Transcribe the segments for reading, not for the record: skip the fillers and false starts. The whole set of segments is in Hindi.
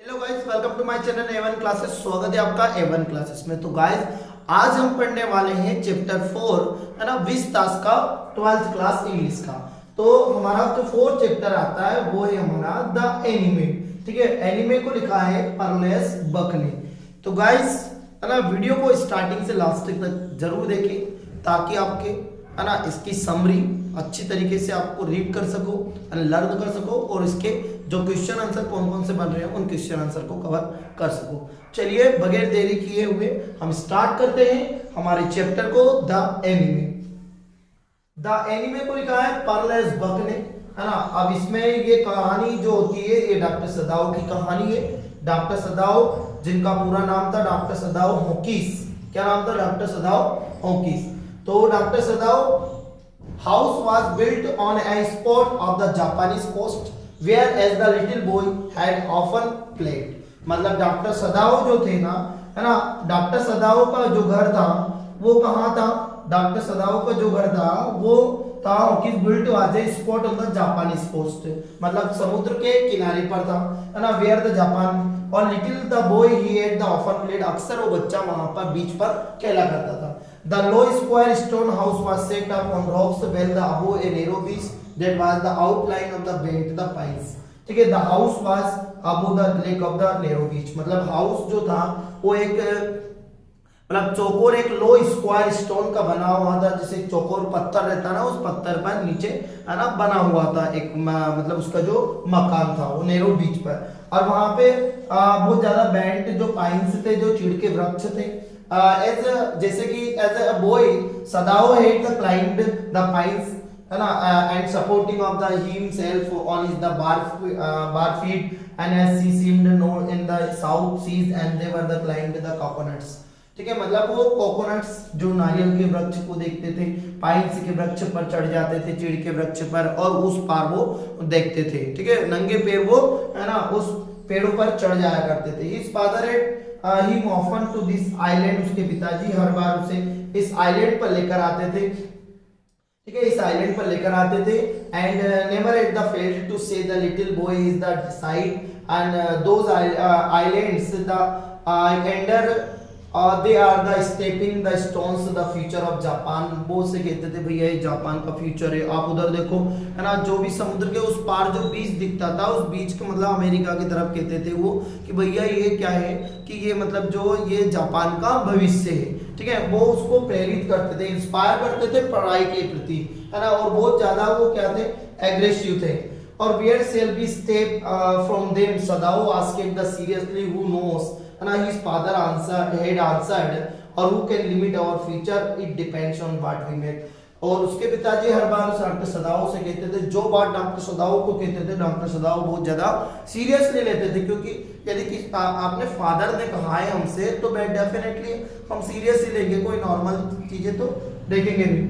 Hello guys, welcome to my channel A1 classes. स्वागत है आपका A1 क्लासेस में। तो गाइस, आज हम पढ़ने वाले हैं चैप्टर 4 है ना, 20 तास का 12th क्लास इंग्लिश का। तो हमारा जो 4 चैप्टर आता है वो है हमारा द एनिमे। ठीक है, एनिमे को लिखा है परलेस बक ने। तो गाइस है ना, वीडियो को स्टार्टिंग से लास्ट तक जरूर देखें ताकि आपके है ना इसकी समरी अच्छी तरीके से आपको रीड कर सको, लर्न कर सको और इसके जो क्वेश्चन आंसर कौन कौन से बन रहे हैं उन क्वेश्चन आंसर को कवर कर सको। चलिए बगैर देरी किए हुए हम स्टार्ट करते हैं हमारे चैप्टर को, द एनिमे। द एनिमे को लिखा है परलेस बक ने, है ना। अब इसमें ये कहानी जो होती है ये डॉक्टर सदाओ की कहानी है। डॉक्टर सदाओ, जिनका पूरा नाम था डॉक्टर सदाओ हॉकिस। क्या नाम था? Doctor Sadao Hoki's. तो doctor Sadao house was built on a spot of the Japanese coast where as the little boy had often played। मतलब डॉक्टर सदाओ जो थे ना, है ना, डॉक्टर सदाओ का जो घर था वो कहाँ था? डॉक्टर सदाओ का जो घर था वो था Hawkis built was a spot on the Japanese coast. मतलब समुद्र के किनारे पर था, है ना, वेयर द जापान और little the boy he had the often played. अक्सर वो बच्चा वहां पर बीच पर खेला करता था। The low square stone house was set up on rocks well above a narrow beach that was the outline of the bent the pines। ठीक है, the house was above the lake of the narrow beach। मतलब हाउस जो था वो एक मतलब चौकोर, एक लो स्क्वायर स्टोन का बना हुआ था, जैसे चौकोर पत्थर रहता ना, उस पत्थर पर नीचे है ना बना हुआ था एक मतलब उसका जो मकान था वो नेरो बीच पर। और वहां पे बहुत ज्यादा बेंट जो पाइन्स थे, जो चीड़ के वृक्ष थे। जैसे कि as a boy Sadao had the climbed the pines, है ना, and supporting of the himself on his the bare feet and as she seemed no in the south seas and they were the climbed the coconuts. ठीक है, मतलब वो कोकोनट्स जो नारियल के वृक्ष को देखते थे, पाइन्स के वृक्ष पर चढ़ जाते थे, चीड़ के वृक्ष पर, और उस पार वो देखते थे। ठीक है, नंगे पैर वो है ना उस पेड़ों पर चढ़ जाया करते थे। His father at he often to this island, उसके पिताजी हर बार उसे इस आइलैंड पर लेकर आते थे। ठीक है, इस आइलैंड पर लेकर आते थे। And never at the failed to say the little boy is the side and those islands the yonder they are the stepping the stones the future of Japan. वो से कहते थे भैया ये जापान का फ्यूचर है। आप उधर देखो, है ना, जो भी समुद्र के उस पार जो बीच दिखता था, उस बीच के मतलब अमेरिका की तरफ कहते थे वो कि भैया ये क्या है कि ये मतलब जो ये जापान का भविष्य है। ठीक है, वो उसको प्रेरित करते थे, इंस्पायर करते थे पढ़ाई के प्रति, है ना, और बहुत ज्यादा वो क्या थे, एग्रेसिव थे। और where shall be step from them Sadao asked the seriously who knows, and his father had answered, or who can limit our future, it depends on what we make। और उसके पिताजी हर बार उस डॉक्टर सदाओ से कहते थे, जो बात डॉक्टर सदाओ को कहते थे डॉक्टर सदाओ बहुत ज्यादा सीरियसली लेते थे, क्योंकि यदि कि आपने फादर ने कहा है हमसे तो मैं डेफिनेटली हम सीरियसली लेंगे, कोई नॉर्मल चीजें तो देखेंगे नहीं।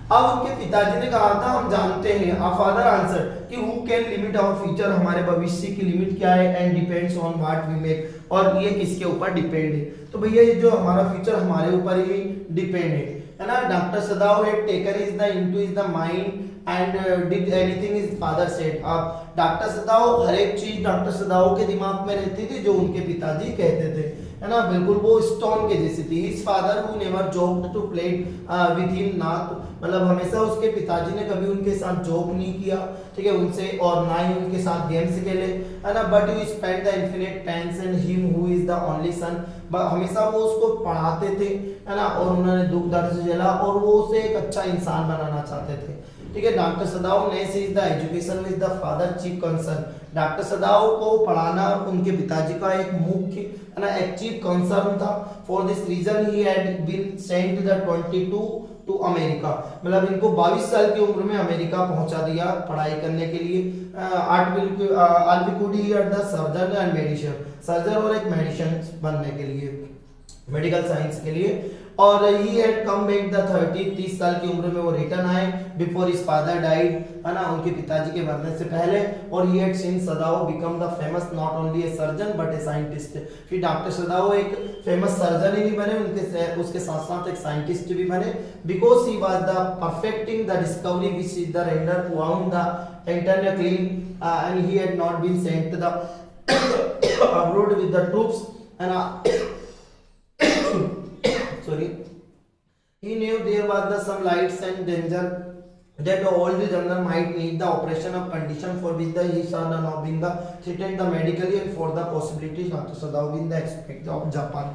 अब उनके पिताजी ने कहा था, हम जानते हैं, आ फादर आंसर कि who can limit our future, हमारे भविष्य की लिमिट क्या है, and depends on what we make, और ये किसके ऊपर डिपेंड है। तो भैया ये जो हमारा फ्यूचर हमारे ऊपर ही डिपेंड है ना। Doctor Sadao had taken is the into is the mind and did anything is father said. अब डॉक्टर सदाओ हर एक चीज डॉक्टर सदाओ के दिमाग में रहती थी जो उनके पिताजी कहते थे, है ना, बिल्कुल वो स्टोन के जैसी थी। His father who never joked to play with him, ना मतलब हमेशा उसके पिताजी ने कभी उनके साथ जोक नहीं किया, ठीक है, उनसे, और ना ही उनके साथ गेम्स खेले, है ना। But you spend the infinite times and him who is the only son, हमेशा वो उसको पढ़ाते थे, है ना, और उन्होंने दुख दर्द से झेला और वो उसे एक अच्छा इंसान बनाना चाहते थे। ठीक है, डॉक्टर सदाओ ने is the education with the father chief concern. Doctor सदाओ को पढ़ाना उनके पिताजी का एक मुख्य, है ना, एक चीफ कंसर्न था। For this reason he had been sent the 22 to America. मतलब इनको 22 साल की उम्र में अमेरिका पहुंचा दिया पढ़ाई करने के लिए। सर्जन एंड मेडिसिन, सर्जन और एक मेडिसिन बनने के लिए, मेडिकल साइंस के लिए। और he had come back the 30 साल की उम्र में वो रिटर्न आए बिफोर हिज फादर डाइड, है ना, उनके पिताजी के मरने से पहले। और he had seen Sadao become the famous not only a surgeon but a scientist. फिर डॉक्टर सदाओ एक फेमस सर्जन ही नहीं बने, उनके उसके साथ साथ एक साइंटिस्ट भी बने, because he was the perfecting the discovery which is the render wound the internal clean and he had not been sent the abroad with the troops and sorry, he knew there was the some lights and danger that all the general might need the operation of condition for which the he saw the now being the threatened the medically and for the possibilities Dr. Sadao in the aspect of Japan.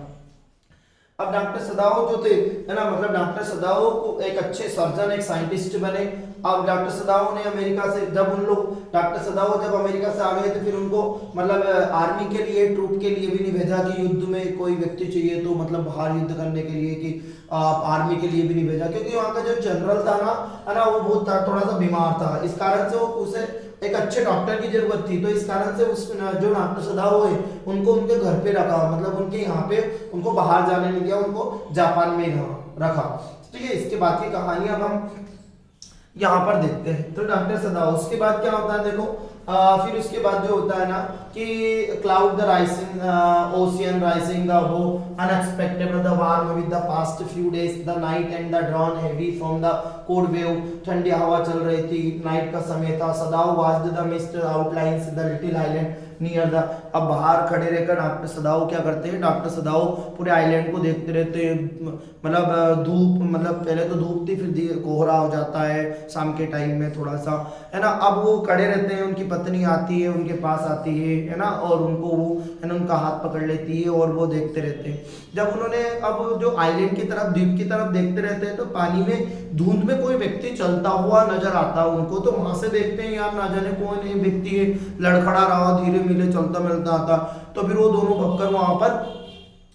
अब डॉक्टर सदाओ जो थे है ना, मतलब डॉक्टर सदाओ को एक अच्छे सर्जन, एक साइंटिस्ट बने। अब डॉक्टर सदाओ ने अमेरिका से जब उन लोग डॉक्टर सदाओ जब अमेरिका से आ गए तो फिर उनको मतलब आर्मी के लिए, ट्रूप के लिए भी नहीं भेजा कि युद्ध में कोई व्यक्ति चाहिए तो मतलब बाहर युद्ध करने के लिए, कि आर्मी के लिए भी नहीं भेजा, क्योंकि वहाँ का जो जनरल था ना, है ना, वो बहुत थोड़ा सा बीमार था। इस कारण से वो उसे एक अच्छे डॉक्टर की जरूरत थी, तो इस कारण से उस जो डॉक्टर सदाओ है उनको उनके घर पे रखा, मतलब उनके यहाँ पे उनको बाहर जाने नहीं दिया, उनको जापान में रखा। ठीक है, इसके बाद की कहानी अब हम यहाँ पर देखते हैं। तो डॉक्टर सदाओ, उसके बाद क्या होता है देखो, फिर उसके बाद जो होता है ना कि cloud the rising, ocean rising, वो unexpected the warm with the past few days the night and the drawn heavy from the cold wave, ठंडी हवा चल रही थी, नाइट का समय था। Sadao watched the mist outlines the little island near the, अब बाहर खड़े रहकर डॉक्टर सदाओ क्या करते हैं, डॉक्टर सदाओ पूरे आइलैंड को देखते रहते हैं। मतलब धूप, मतलब पहले तो धूप थी, फिर कोहरा हो जाता है शाम के टाइम में थोड़ा सा, है ना। अब वो खड़े रहते हैं, उनकी पत्नी आती है, उनके पास आती है ना, और उनको वो है ना उनका हाथ पकड़ लेती है और वो देखते रहते हैं। जब उन्होंने अब जो आइलैंड की तरफ, द्वीप की तरफ देखते रहते हैं तो पानी में धुंध में कोई व्यक्ति चलता हुआ नजर आता है उनको, तो वहां से देखते हैं यार ना जाने कौन है व्यक्ति है, लड़खड़ा रहा, धीरे मिले चलता मिलता आता। तो फिर वो दोनों भक्कर वहां पर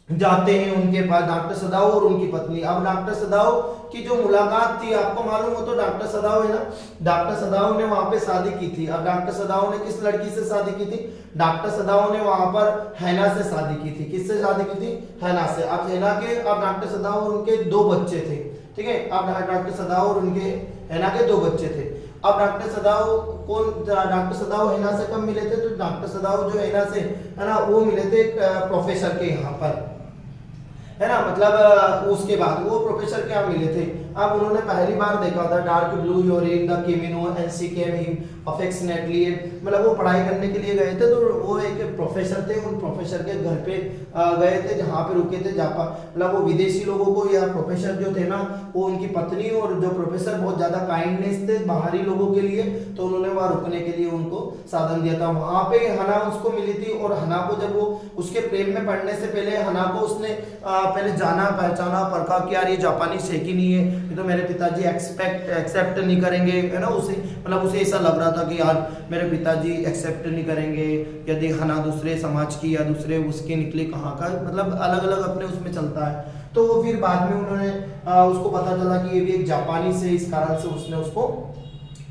जाते हैं उनके पास, डॉक्टर सदाओ और उनकी पत्नी। अब डॉक्टर सदाओ की जो मुलाकात थी, आपको मालूम हो तो डॉक्टर सदाओ है ना, डॉक्टर सदाओ ने वहां पे शादी की थी। अब डॉक्टर सदाओ ने किस लड़की से शादी की थी, डॉक्टर सदाओ ने वहां पर हैना से शादी की थी। किससे शादी की थी, हैना से। अब हैना के, अब डॉक्टर सदाओ और उनके 2 बच्चे थे। ठीक है, अब डॉक्टर सदाओ और उनके हैना के 2 बच्चे थे। अब डॉक्टर सदाओ कौन, डॉक्टर सदाओ हैना से कब मिले थे, तो डॉक्टर सदाओ जो हैना से है ना वो मिले थे प्रोफेसर के यहाँ पर, है ना, मतलब उसके बाद वो प्रोफेसर के यहाँ मिले थे। अब उन्होंने पहली बार देखा था, डार्क ब्लू यूरिन द केमिनो and she came him affectionately, मतलब वो पढ़ाई करने के लिए गए थे, तो वो एक प्रोफेसर थे, उन प्रोफेसर के घर पे गए थे जहाँ पे रुके थे जापान, मतलब वो विदेशी लोगों को, या प्रोफेसर जो थे ना वो उनकी पत्नी और जो प्रोफेसर बहुत ज्यादा काइंडनेस थे बाहरी लोगों के लिए, तो उन्होंने वहां रुकने के लिए उनको साधन दिया था। वहां पे हना उसको मिली थी, और हना को जब वो उसके प्रेम में पड़ने से पहले हना को उसने पहले जाना, पहचाना, परखा कि यार ये जापानी है कि नहीं है, ये तो मेरे पिताजी एक्सेप्ट नहीं करेंगे, है ना। उसे मतलब उसे ऐसा लग रहा था कि यार मेरे पिताजी एक्सेप्ट नहीं करेंगे, यदि हना दूसरे समाज की या दूसरे उसके निकले कहाँ का, मतलब अलग अलग अपने उसमें चलता है। तो फिर बाद में उन्होंने उसको पता चला कि ये भी एक जापानी से, इस कारण से उसने उसको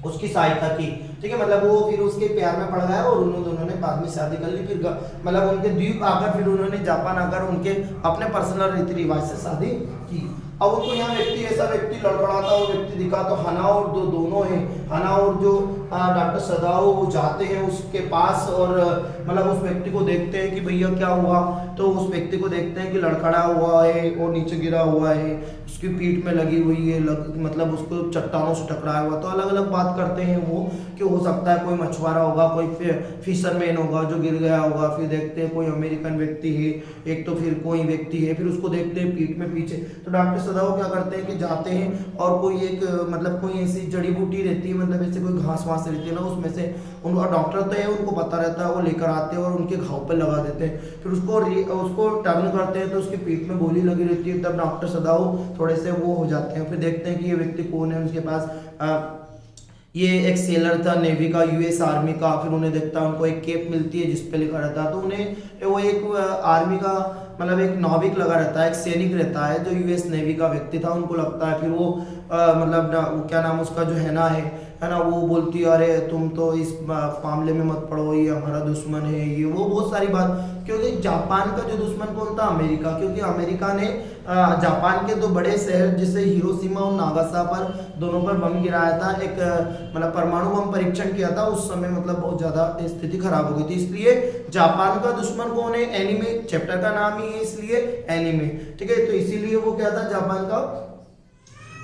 उसकी सहायता की। ठीक है, मतलब वो फिर उसके प्यार में पड़ गया और उन्होंने दोनों ने बाद में शादी कर ली। फिर मतलब उनके द्वीप आकर फिर उन्होंने जापान आकर उनके अपने पर्सनल रीति रिवाज से शादी की। अब उनको यहाँ व्यक्ति, ऐसा व्यक्ति लड़खड़ाता वो व्यक्ति दिखा, तो हना और दोनों हैं, हना और जो डॉक्टर सदाओ वो जाते हैं उसके पास, और मतलब उस व्यक्ति को देखते हैं कि भैया क्या हुआ, तो उस व्यक्ति को देखते हैं कि लड़खड़ा हुआ है और नीचे गिरा हुआ है, उसकी पीठ में लगी हुई है, मतलब उसको चट्टानों से टकराया हुआ। तो अलग अलग बात करते हैं वो कि हो सकता है कोई मछुआरा होगा, कोई फिशरमैन होगा जो गिर गया होगा। फिर देखते हैं कोई अमेरिकन व्यक्ति है एक, तो फिर कोई व्यक्ति है, फिर उसको देखते हैं पीठ में पीछे। तो डॉक्टर सदाओ क्या करते हैं कि जाते हैं और कोई एक मतलब कोई ऐसी जड़ी बूटी रहती है, मतलब ऐसे कोई घास वास रहती है ना, उसमें से उनका डॉक्टर तो है उनको पता रहता है, वो लेकर आते हैं और उनके घाव पे लगा देते हैं। फिर उसको टर्न करते हैं तो उसकी पीठ में गोली लगी रहती है, तब डॉक्टर सदाओ थोड़े से वो हो जाते हैं। फिर देखते हैं कि ये व्यक्ति कौन है, उसके पास ये एक सेलर था नेवी का, यूएस आर्मी का। फिर उन्हें देखता है उनको एक केप मिलती है जिसपे लिखा रहता है, तो उन्हें वो एक आर्मी का मतलब एक नाविक लगा रहता है, एक सैनिक रहता है जो यूएस नेवी का व्यक्ति था, उनको लगता है। फिर वो मतलब क्या नाम उसका जो है ना, वो बोलती है अरे तुम तो इस मामले में मत पड़ो, ये हमारा दुश्मन है, ये वो बहुत सारी बात। क्योंकि जापान का जो दुश्मन कौन था, अमेरिका, क्योंकि अमेरिका ने जापान के 2 बड़े शहर जैसे हिरोशिमा और नागासाकी पर दोनों पर बम गिराया था, एक मतलब परमाणु बम परीक्षण किया था उस समय, मतलब बहुत ज्यादा स्थिति खराब हो गई थी। इसलिए जापान का दुश्मन कौन है, एनिमे, चैप्टर का नाम ही है इसलिए एनिमे। ठीक है, तो इसीलिए वो क्या था, जापान का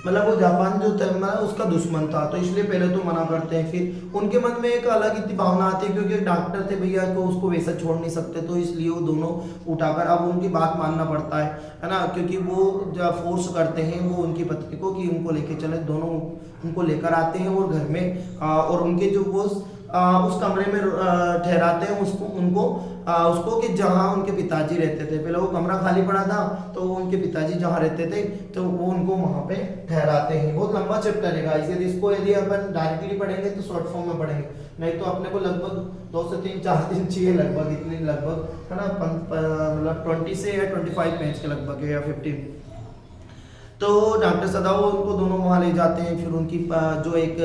मतलब वो जापान जो था मतलब उसका दुश्मन था, तो इसलिए पहले तो मना करते हैं। फिर उनके मन में एक अलग ही भावना आती है, क्योंकि डॉक्टर थे भैया तो उसको वैसा छोड़ नहीं सकते, तो इसलिए वो दोनों उठाकर अब उनकी बात मानना पड़ता है ना, क्योंकि वो जब फोर्स करते हैं वो उनकी पत्नी को कि उनको लेके चले, दोनों उनको लेकर आते हैं और घर में और उनके जो वो उस कमरे में ठहराते हैं उसको कि जहाँ उनके पिताजी रहते थे। पहले वो कमरा खाली पड़ा था, तो उनके पिताजी जहाँ रहते थे तो वो उनको वहाँ पे ठहराते हैं। बहुत लंबा चैप्टर है गाइस, यदि अपन डायरेक्टली पढ़ेंगे तो शॉर्ट फॉर्म में पढ़ेंगे, नहीं तो अपने को लगभग 2 से 3-4 दिन चाहिए लगभग, इतनी लगभग है ना, मतलब 20 से या 25 पेज के लगभग है या 15। तो डॉक्टर सदाओ उनको दोनों वहाँ ले जाते हैं। फिर उनकी जो एक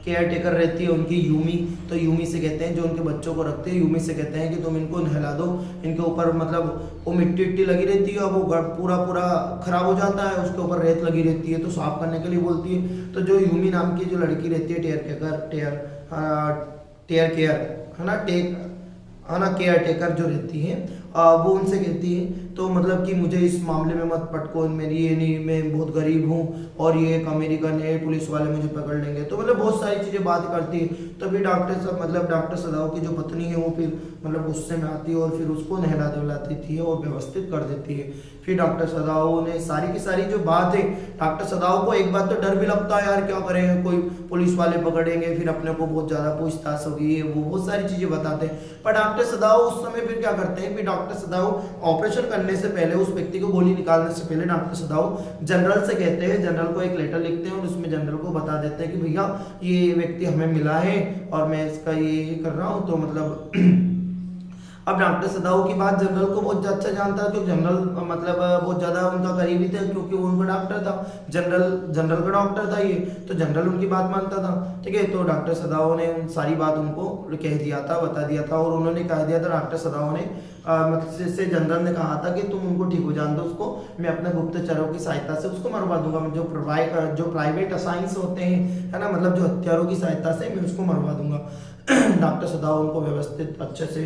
केयर टेकर रहती है उनकी यूमी, तो यूमी से कहते हैं, जो उनके बच्चों को रखते हैं, यूमी से कहते हैं कि तुम इनको नहला दो, इनके ऊपर मतलब वो मिट्टी लगी रहती है, अब वो पूरा खराब हो जाता है, उसके ऊपर रेत लगी रहती है, तो साफ करने के लिए बोलती है। तो जो यूमी नाम की जो लड़की रहती है केयर टेकर जो रहती है, वो उनसे कहती है तो मतलब कि मुझे इस मामले में मत पटको, मेरी ये नहीं, मैं बहुत गरीब हूँ और ये एक अमेरिकन है, पुलिस वाले मुझे पकड़ लेंगे, तो मतलब बहुत सारी चीज़ें बात करती है। तो फिर डॉक्टर सदाओ की जो पत्नी है वो फिर मतलब गुस्से में आती है और फिर उसको नहला धुलाती थी और व्यवस्थित कर देती है। फिर डॉक्टर सदाओ ने सारी की सारी जो बात है, डॉक्टर सदाओ को एक बात तो डर भी लगता है, यार क्या करेंगे, कोई पुलिस वाले पकड़ेंगे, फिर अपने को बहुत ज़्यादा पूछताछ होगी, वो बहुत सारी चीज़ें बताते हैं। पर डॉक्टर सदाओ उस समय फिर क्या करते हैं, फिर डॉक्टर सदाओ ऑपरेशन करने से पहले, उस व्यक्ति को गोली निकालने से पहले डॉक्टर सदाओ जनरल से कहते हैं, जनरल को एक लेटर लिखते हैं और उसमें जनरल को बता देते हैं कि भैया ये व्यक्ति हमें मिला है और मैं इसका ये कर रहा हूँ, तो मतलब अब डॉक्टर सदाओ की बात जनरल को बहुत अच्छा जानता है, तो जनरल मतलब बहुत ज़्यादा उनका करीबी था, क्योंकि वो उनका डॉक्टर था, जनरल का डॉक्टर था ये, तो जनरल उनकी बात मानता था। ठीक है, तो डॉक्टर सदाओ ने सारी बात उनको कह दिया था, बता दिया था, और उन्होंने कह दिया था डॉक्टर सदाओ ने मतलब से जनरल ने कहा था कि तुम उनको ठीक हो जान दो, उसको मैं अपने गुप्तचरों की सहायता से उसको मरवा दूंगा, जो प्राइवेट असाइंस होते हैं है ना, मतलब जो हथियारों की सहायता से मैं उसको मरवा दूंगा। डॉक्टर सदाओ उनको व्यवस्थित अच्छे से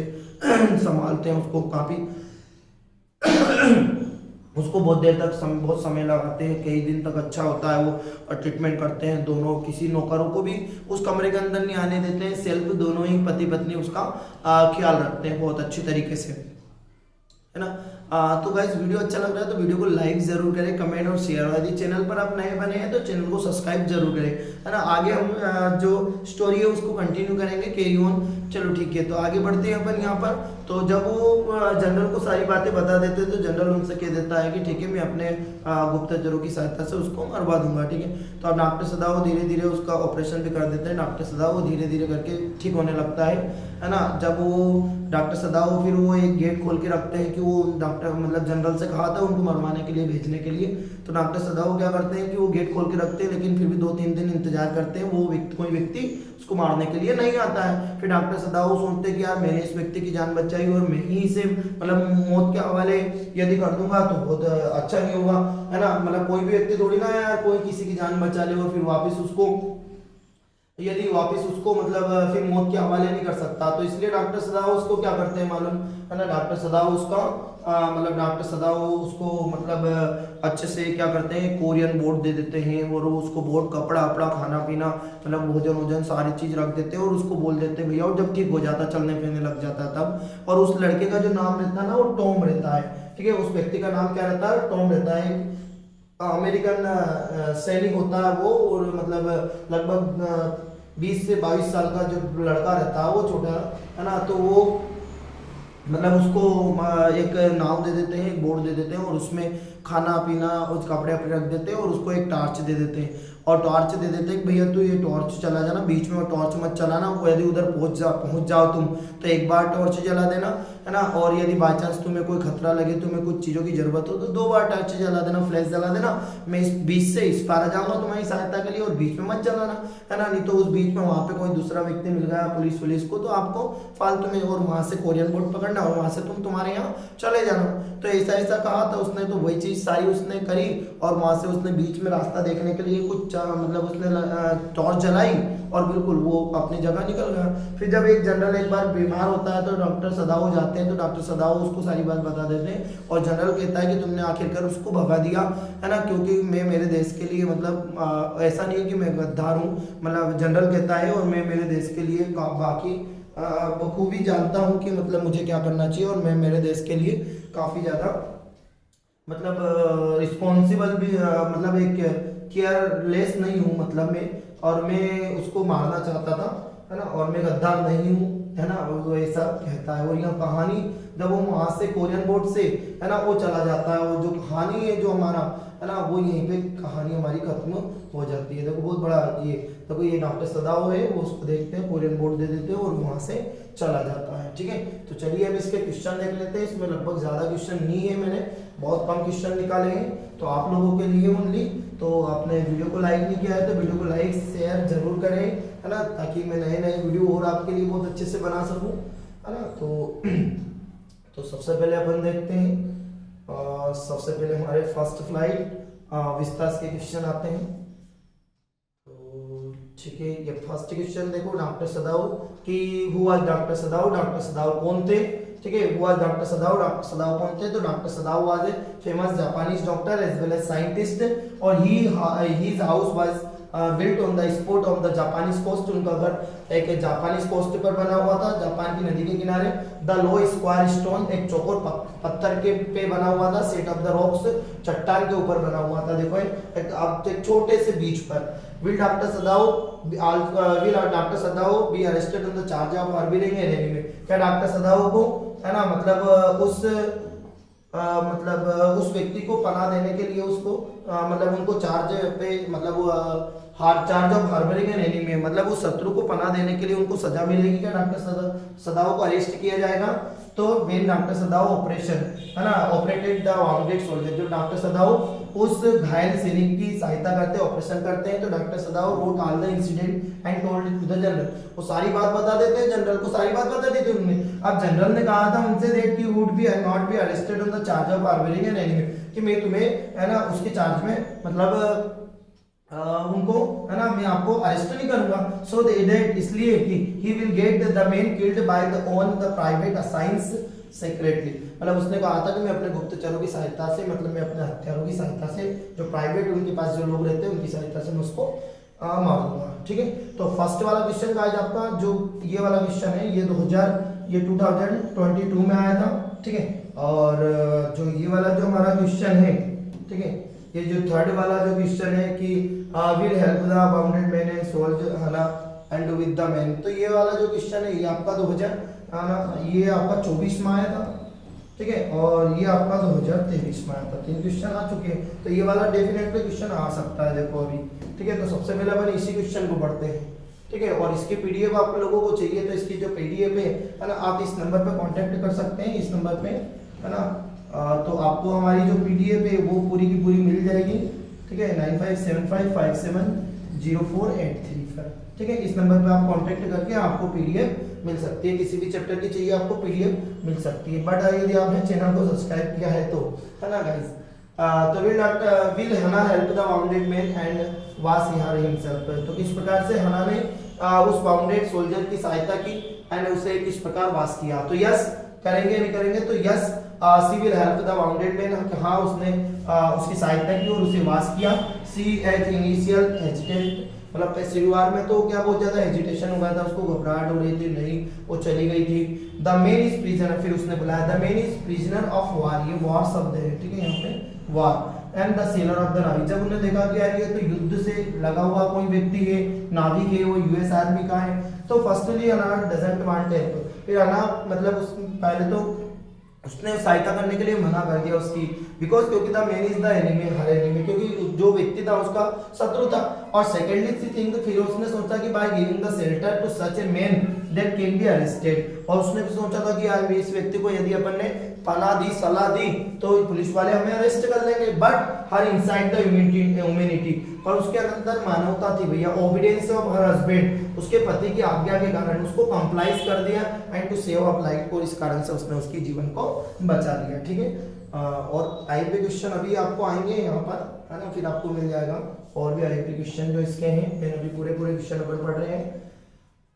संभालते हैं, उसको काफ़ी उसको बहुत देर तक बहुत समय लगाते हैं, कई दिन तक अच्छा होता है वो ट्रीटमेंट करते हैं। दोनों किसी नौकरों को भी उस कमरे के अंदर नहीं आने देते हैं, सेल्फ दोनों ही पति पत्नी उसका ख्याल रखते हैं बहुत अच्छी तरीके से, है ना। तो गाइस वीडियो अच्छा लग रहा है तो वीडियो को लाइक जरूर करें, कमेंट और शेयर। यदि चैनल पर आप नए बने हैं तो चैनल को सब्सक्राइब जरूर करें, है ना। आगे हम जो स्टोरी है उसको कंटिन्यू करेंगे, कैरी ऑन। चलो ठीक है, तो आगे बढ़ते हैं अपन यहाँ पर। तो जब वो जनरल को सारी बातें बता देते हैं तो जनरल उनसे कह देता है कि ठीक है, मैं अपने गुप्तचरों की सहायता से उसको मरवा दूंगा। ठीक है, तो अब डॉक्टर सदाओ धीरे धीरे उसका ऑपरेशन भी कर देते हैं। डॉक्टर सदाओ धीरे धीरे करके ठीक होने लगता है ना। जब वो डॉक्टर सदाओ फिर वो एक गेट खोल के रखते हैं कि वो डॉक्टर मतलब जनरल से कहा था उनको मरवाने के लिए, भेजने के लिए, तो डॉक्टर सदाओ क्या करते हैं कि वो गेट खोल के रखते हैं, लेकिन फिर भी 2-3 दिन इंतजार करते हैं, वो कोई व्यक्ति उसको मारने के लिए नहीं आता है। फिर डॉक्टर सदाओ सोचते हैं कि यार मैंने इस व्यक्ति की जान बचाई और मैं ही इसे मतलब मौत के हवाले यदि कर दूंगा तो बहुत अच्छा नहीं होगा, है ना। मतलब कोई भी व्यक्ति थोड़ी ना यार कोई किसी की जान बचा ले और फिर वापस उसको मतलब फिर मौत के हवाले नहीं कर सकता। तो इसलिए डॉक्टर सदाओ उसको क्या करते हैं मालूम है ना, डॉक्टर सदाओ उसको मतलब अच्छे से क्या करते हैं, कोरियन बोर्ड दे देते हैं और उसको बोर्ड कपड़ा अपड़ा खाना पीना मतलब भोजन सारी चीज रख देते हैं और उसको बोल देते हैं भैया, और जब ठीक हो जाता चलने फिरने लग जाता तब। और उस लड़के का जो नाम रहता है ना वो टॉम रहता है। ठीक है, उस व्यक्ति का नाम क्या रहता है, टॉम रहता है। अमेरिकन सैनिक होता है वो, और मतलब लगभग 20 से 22 साल का जो लड़का रहता है वो छोटा, है ना। तो वो मतलब उसको एक नाव दे देते हैं, एक बोर्ड दे देते हैं और उसमें खाना पीना और कपड़े अपने रख देते हैं और उसको एक टॉर्च दे देते हैं और टॉर्च दे देते हैं कि भैया तू ये टॉर्च चला जाना, बीच में वो टॉर्च मत चलाना, वो यदि उधर पहुंच जाओ तुम तो एक बार टॉर्च जला देना, है ना। और यदि बाई चांस तुम्हें कोई खतरा लगे, तुम्हें कुछ चीज़ों की जरूरत हो तो 2 बार टॉर्च जला देना, फ्लैश जला देना। मैं इस बीच से इस पार आ जाऊंगा तुम्हारी सहायता के लिए और बीच में मत जलाना, है ना। नहीं तो उस बीच में वहाँ पे कोई दूसरा व्यक्ति मिल गया पुलिस को तो आपको फालतू में और वहाँ से कोरियन बोर्ड पकड़ना और वहाँ से तुम्हारे यहाँ चले जाना। तो ऐसा कहा था उसने, तो वही चीज़ कोशिश सारी उसने करी और वहां से उसने बीच में रास्ता देखने के लिए कुछ मतलब उसने टॉर्च जलाई और बिल्कुल वो अपनी जगह निकल गया। फिर जब एक जनरल एक बार बीमार होता है तो डॉक्टर सदाओ जाते हैं, तो डॉक्टर सदाओ उसको सारी बात बता देते हैं और जनरल कहता है कि तुमने आखिरकार उसको भगा दिया है ना, क्योंकि मैं मेरे देश के लिए मतलब ऐसा नहीं है कि मैं गद्दार हूँ, मतलब जनरल कहता है और मैं मेरे देश के लिए बाकी बखूबी जानता हूँ कि मतलब मुझे क्या करना चाहिए और मैं मेरे देश के लिए काफ़ी ज़्यादा मतलब रिस्पॉन्सिबल भी मतलब एक केयरलेस नहीं हूँ मतलब मैं, और मैं उसको मारना चाहता था है ना, और मैं गद्दार नहीं हूँ है ना, वो ऐसा कहता है। और यह कहानी जब वो वहाँ से कोरियन बोर्ड से है ना वो चला जाता है, और जो कहानी है जो हमारा है ना वो यहीं पे कहानी हमारी खत्म हो जाती है। देखो बहुत बड़ा ये देखो ये डॉक्टर सदाओ है, वो उसको देखते हैं, कोरियन बोर्ड दे देते हैं और वहाँ से चला जाता है। ठीक है, तो चलिए अब इसके क्वेश्चन देख लेते हैं। इसमें लगभग ज़्यादा क्वेश्चन नहीं है, मैंने बहुत कम क्वेश्चन निकाले हैं तो आप लोगों के लिए ओनली। तो आपने वीडियो को लाइक नहीं किया है तो वीडियो को लाइक शेयर जरूर करें है ना, ताकि मैं नए नए वीडियो और आपके लिए बहुत अच्छे से बना सकूं है ना। तो सबसे पहले अपन देखते हैं सबसे पहले हमारे फर्स्ट फ्लाइट विस्तास के क्वेश्चन आते हैं। तो ठीक है, ये फर्स्ट क्वेश्चन देखो डॉक्टर सदाओ कि who was doctor Sadao, doctor Sadao कौन थे। ठीक है, who was doctor Sadao, doctor Sadao कौन थे। तो doctor Sadao was a famous Japanese doctor as well as scientist और his house was built on the spot of the Japanese coast. उनका घर एक जापानीज कोस्ट पर बना हुआ था, जापान की नदी के किनारे। द लो स्क्वायर स्टोन, एक चौकोर पत्थर के पे बना हुआ था। सेट ऑफ द रॉक्स, चट्टान के ऊपर बना हुआ था। देखो एक छोटे से बीच पर। Will doctor Sadao be arrested on the charge of harbouring an enemy. क्या डॉक्टर सदाओ को है ना मतलब उस व्यक्ति को पनाह देने के लिए उसको मतलब उनको चार्ज पे मतलब charge of harbouring an enemy, मतलब उस शत्रु को पनाह देने के लिए उनको सजा मिलेगी। क्या डॉक्टर सदाओ को अरेस्ट किया जाएगा। तो वेन डॉक्टर सदाओ ऑपरेशन है ना ऑपरेटेड द वाउंडेड सोल्जर, जो डॉक्टर सदाओ उस घायल सैनिक की सहायता करते हैं, ऑपरेशन करते हैं। तो doctor Sadao wrote all the incident and told it to the general, वो सारी बात बता देते हैं जनरल को, सारी बात बता दी थी उन्होंने। अब जनरल ने कहा था उनसे that you would be not be arrested on the charge of harbouring an enemy, कि मैं तुम्हें है ना उसके चार्ज में मतलब उनको है ना मैं आपको अरेस्ट नहीं करूंगा। सो दैट इसलिए कि he will get the man killed by the own the private assigns secretly, मतलब उसने कहा था कि मैं अपने गुप्तचरों की सहायता से मतलब मैं अपने हथियारों की सहायता से जो प्राइवेट उनके पास जो लोग रहते हैं उनकी सहायता से मैं उसको मार दूंगा। ठीक है, तो फर्स्ट वाला क्वेश्चन गाइस आपका जो ये वाला क्वेश्चन है ये 2022 में आया था। ठीक है, और जो ये वाला जो हमारा क्वेश्चन है ठीक है, ये जो थर्ड वाला जो क्वेश्चन है कि will help the bounded man and soldier हना एंड विद द मैन, तो ये वाला जो क्वेश्चन है ये आपका 2024 में आया था। ठीक है, और ये आपका 2023 में आया था। 3 क्वेश्चन आ चुके हैं, तो ये वाला डेफिनेटली क्वेश्चन आ सकता है देखो अभी। ठीक है, तो सबसे पहले अपन इसी क्वेश्चन को पढ़ते हैं। ठीक है, और इसकी पीडीएफ आप लोगों को चाहिए तो इसकी जो पीडीएफ है ना आप इस नंबर पे कांटेक्ट कर सकते हैं, इस नंबर पे है ना। तो आपको हमारी जो पीडीएफ है वो पूरी की पूरी मिल जाएगी। ठीक है, 9575570483 पर। ठीक है, इस नंबर पे आप कांटेक्ट करके आपको पीडीएफ मिल सकती है, किसी भी चैप्टर की चाहिए आपको पीडीएफ मिल सकती है। बट यदि आपने चैनल को सब्सक्राइब किया है तो है ना गाइस। तो विल हना help the wounded man and वास हिमसेल्फ, तो किस प्रकार से हना ने उस वाउंडेड सोल्जर की सहायता की एंड उसे किस प्रकार वास किया। तो यस करेंगे नहीं करेंगे तो yes she will help the wounded man, हाँ उसने उसकी सहायता की और उसे वास किया। सी एट इनिशियल हेजिटेट, मतलब शुरुआत में तो क्या बहुत ज्यादा हेजिटेशन हो गया था, उसको घबराहट हो रही थी, नहीं वो चली गई थी। द मेन इज प्रिजनर, फिर उसने बुलाया the man is prisoner of war, ये वार शब्द है। ठीक है, यहाँ पे war and the sailor of the navy, जब उन्होंने देखा कि यार ये तो युद्ध से लगा हुआ कोई व्यक्ति है, नाविक है, वो यूएस आर्मी का है। तो फर्स्टली अना डजंट वांट हेल्प, फिर अना मतलब उस पहले तो उसने सहायता करने के लिए मना कर दिया उसकी, बिकॉज क्योंकि the man is the enemy, her enemy, क्योंकि जो व्यक्ति था उसका शत्रु था। और सेकेंडली सी थिंग, फिर उसने सोचा कि by giving the shelter to such a man that can be arrested, और उसने भी सोचा था कि यार इस व्यक्ति को यदि अपन ने पनाह दी, सलाह दी तो पुलिस वाले हमें अरेस्ट कर लेंगे। But her inside the humanity, और उसके अंदर मानवता थी भैया, ओबीडियंस ऑफ हर हस्बैंड, उसके पति की आज्ञा के कारण उसको कंप्लाइज कर दिया and to save up life, और इस कारण से उसने उसके जीवन को बचा लिया। ठीक है, और आईपी क्वेश्चन अभी आपको आएंगे यहाँ पर, है ना, फिर आपको मिल जाएगा और भी आईपी क्वेश्चन जो इसके हैं, मैंने अभी पूरे क्वेश्चन नंबर पढ़ रहे हैं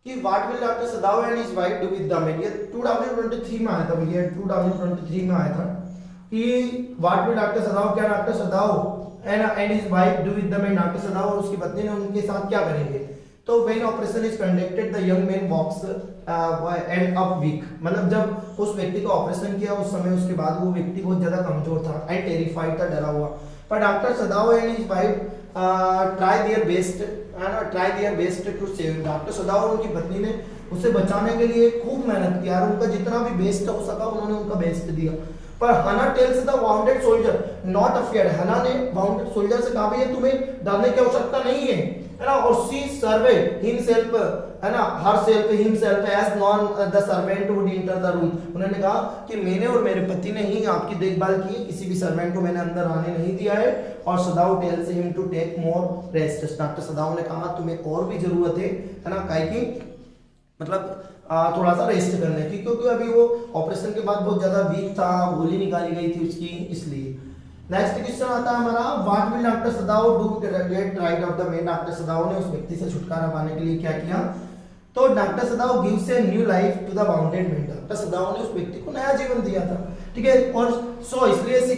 कि what will doctor Sadao and his wife do with the man, ये 2023 में आया था भैया, 2023 में आया था कि व्हाट विल डॉक्टर सदाव, क्या doctor Sadao and his wife do with the man, doctor Sadao और उसकी पत्नी ने उनके साथ क्या करेंगे। तो when operation is conducted the young man walks and up weak, मतलब जब उस व्यक्ति को ऑपरेशन किया उस समय उसके बाद वो व्यक्ति बहुत ज्यादा कमजोर था एंड टेरिफाइड था, डरा हुआ। पर doctor Sadao and his wife try their best, try their best to save, doctor Sadao और उनकी पत्नी ने उसे बचाने के लिए खूब मेहनत की और उनका जितना भी बेस्ट हो सका उन्होंने उनका बेस्ट दिया। पर Hana tells the wounded soldier not afraid, Hana ने वाउंडेड सोल्जर से कहा भैया तुम्हें डरने की आवश्यकता नहीं है ना, और शी सर्वे हिमसेल्फ, है ना, her self himself as none the servant would enter the room, उन्होंने कहा कि मैंने और मेरे पति ने ही आपकी देखभाल की, किसी भी सर्वेंट को मैंने अंदर आने नहीं दिया है। और Sadao tells him to take more rest, doctor Sadao ने कहा तुम्हें और भी जरूरत है ना, काहे की मतलब थोड़ा सा रेस्ट करने की, क्योंकि अभी वो ऑपरेशन के बाद बहुत ज्यादा वीक था, गोली निकाली गई थी उसकी, इसलिए। नेक्स्ट क्वेश्चन आता है हमारा, what will doctor Sadao do to get rid of the man, doctor Sadao ने उस व्यक्ति से छुटकारा पाने के लिए क्या किया। तो doctor Sadao gives a new life to the wounded man, doctor Sadao ने उस व्यक्ति को नया जीवन दिया था। ठीक है, और सो इसलिए सी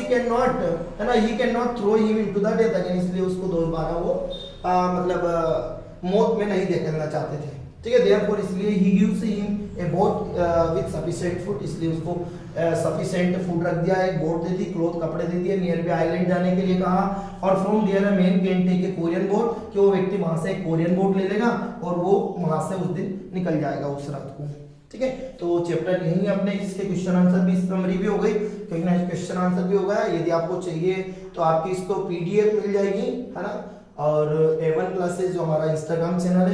कैन नॉट, है ना, he can not throw him into the death again, इसलिए उसको दोबारा वो मतलब मौत में नहीं धकेलना चाहते थे। ठीक है, देयरफॉर इसलिए he gives him a boat with sufficient food, इसलिए उसको सफिशिएंट फूड रख दिया, एक बोट दे दी, क्लोथ कपड़े दे दिए, नियर बाय आइलैंड जाने के लिए कहा। और from there a man can take a Korean boat, कि वो व्यक्ति वहां से एक कोरियन बोट ले लेगा और वो वहां से उस दिन निकल जाएगा उस रात को। ठीक है, तो चैप्टर यही अपने, इसके क्वेश्चन आंसर भी समरी भी हो गई, क्योंकि ना क्वेश्चन आंसर भी हो गया। यदि आपको चाहिए तो आपकी इसको पीडीएफ मिल जाएगी, है ना, और A1 क्लासेस जो हमारा इंस्टाग्राम चैनल है